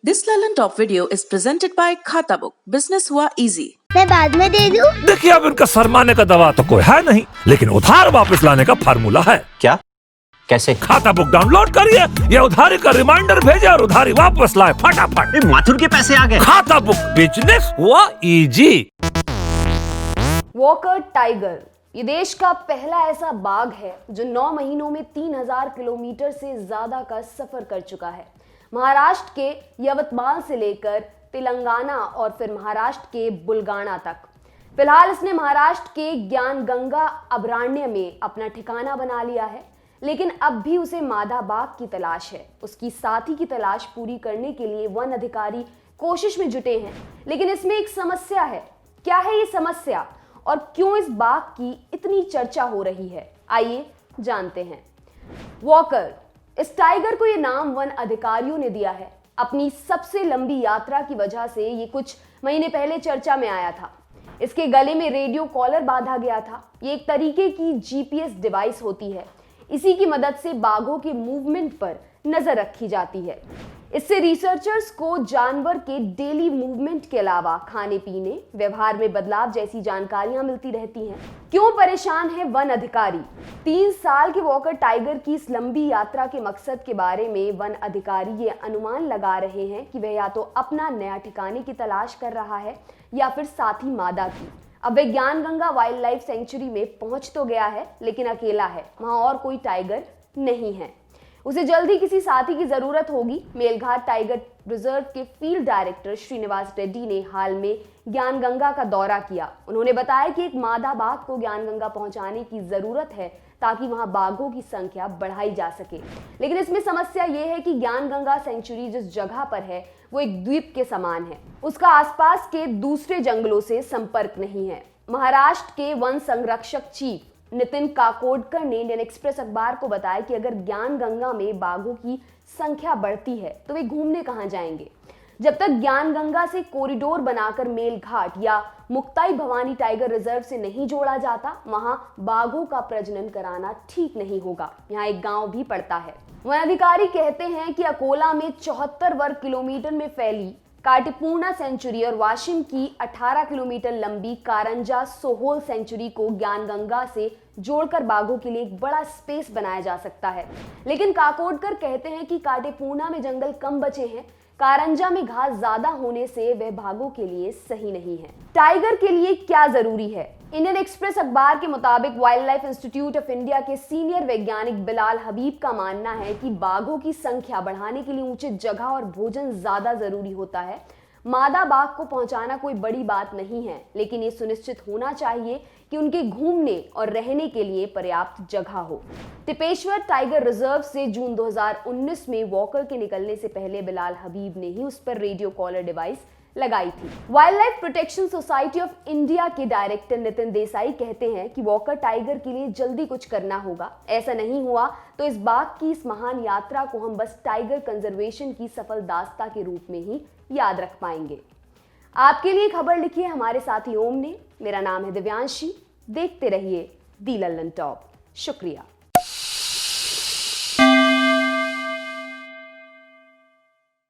This Lallin Top video is presented by खाता book. Business हुआ easy. मैं बाद में दे दूं? देखिए, अब इनका शर्माने का दवा तो कोई है नहीं, लेकिन उधार वापस लाने का फार्मूला है। क्या? कैसे? खाता बुक डाउनलोड करिए, ये उधारी का रिमाइंडर भेजे और उधारी वापस लाए फटाफट। माथुर के पैसे आ गए। खाता बुक, बिजनेस हुआ इजी। वॉकर टाइगर ये देश का पहला ऐसा बाघ है जो 9 महीनों में 3000 किलोमीटर से ज्यादा का सफर कर चुका है। महाराष्ट्र के यवतमाल से लेकर तेलंगाना और फिर महाराष्ट्र के बुलगाना तक। फिलहाल इसने महाराष्ट्र के ज्ञानगंगा अभयारण्य में अपना ठिकाना बना लिया है, लेकिन अब भी उसे मादा बाघ की तलाश है। उसकी साथी की तलाश पूरी करने के लिए वन अधिकारी कोशिश में जुटे हैं, लेकिन इसमें एक समस्या है। क्या है ये समस्या और क्यों इस बाघ की इतनी चर्चा हो रही है, आइए जानते हैं। वॉकर, इस टाइगर को ये नाम वन अधिकारियों ने दिया है। अपनी सबसे लंबी यात्रा की वजह से ये कुछ महीने पहले चर्चा में आया था। इसके गले में रेडियो कॉलर बांधा गया था। ये एक तरीके की जीपीएस डिवाइस होती है। इसी की मदद से बाघों के मूवमेंट पर नजर रखी जाती है। इससे रिसर्चर्स को जानवर के डेली मूवमेंट के अलावा खाने पीने, व्यवहार में बदलाव जैसी जानकारियां मिलती रहती हैं। क्यों परेशान है वन अधिकारी? 3 साल के वॉकर टाइगर की इस लंबी यात्रा के मकसद के बारे में वन अधिकारी ये अनुमान लगा रहे हैं कि वह या तो अपना नया ठिकाने की तलाश कर रहा है या फिर साथी मादा की। अब वह ज्ञानगंगा वाइल्ड लाइफ सेंचुरी में पहुंच तो गया है, लेकिन अकेला है। वहां और कोई टाइगर नहीं है। उसे जल्द ही किसी साथी की जरूरत होगी। मेलघाट टाइगर रिजर्व के फील्ड डायरेक्टर श्रीनिवास रेड्डी ने हाल में ज्ञानगंगा का दौरा किया। उन्होंने बताया कि एक मादा बाघ को ज्ञानगंगा पहुंचाने की जरूरत है ताकि वहां बाघों की संख्या बढ़ाई जा सके। लेकिन इसमें समस्या यह है कि ज्ञानगंगा सेंचुरी जिस जगह पर है वो एक द्वीप के समान है। उसका आसपास के दूसरे जंगलों से संपर्क नहीं है। महाराष्ट्र के वन संरक्षक चीफ नितिन काकोडकर ने इंडियन एक्सप्रेस अखबार को बताया कि अगर ज्ञानगंगा में बाघों की संख्या बढ़ती है तो वे घूमने कहां जाएंगे। जब तक ज्ञानगंगा से कॉरिडोर बनाकर मेलघाट या मुक्ताई भवानी टाइगर रिजर्व से नहीं जोड़ा जाता, वहां बाघों का प्रजनन कराना ठीक नहीं होगा। यहाँ एक गांव भी पड़ता है। वन अधिकारी कहते हैं कि अकोला में 74 वर्ग किलोमीटर में फैली काटीपूर्णा सेंचुरी और वाशिम की 18 किलोमीटर लंबी कारंजा सोहोल सेंचुरी को ज्ञानगंगा से जोड़कर बाघों के लिए एक बड़ा स्पेस बनाया जा सकता है। लेकिन काकोडकर कहते हैं कि काटीपूर्णा में जंगल कम बचे हैं। कारंजा में घास ज्यादा होने से वह बाघों के लिए सही नहीं है। टाइगर के लिए क्या जरूरी है? इंडियन एक्सप्रेस अखबार के मुताबिक wild life institute of India के सीनियर वैज्ञानिक बिलाल हबीब का मानना है कि बाघों की संख्या बढ़ाने के लिए उचित जगह और भोजन ज्यादा जरूरी होता है। मादा बाघ को पहुंचाना कोई बड़ी बात नहीं है, लेकिन ये सुनिश्चित होना चाहिए कि उनके घूमने और रहने के लिए पर्याप्त जगह हो। टिपेश्वर टाइगर रिजर्व से जून 2019 में वॉकर के निकलने से पहले बिलाल हबीब ने ही उस पर रेडियो कॉलर डिवाइस लगाई थी। Wild life protection society of India के डायरेक्टर नितिन देसाई कहते हैं कि वॉकर टाइगर के लिए जल्दी कुछ करना होगा। ऐसा नहीं हुआ तो इस बाघ की इस महान यात्रा को हम बस टाइगर कंजर्वेशन की सफल दास्ता के रूप में ही याद रख पाएंगे। आपके लिए खबर लिखी है हमारे साथी ओम ने। मेरा नाम है दिव्यांशी। देखते रहिए दी लल्लन टॉप। शुक्रिया।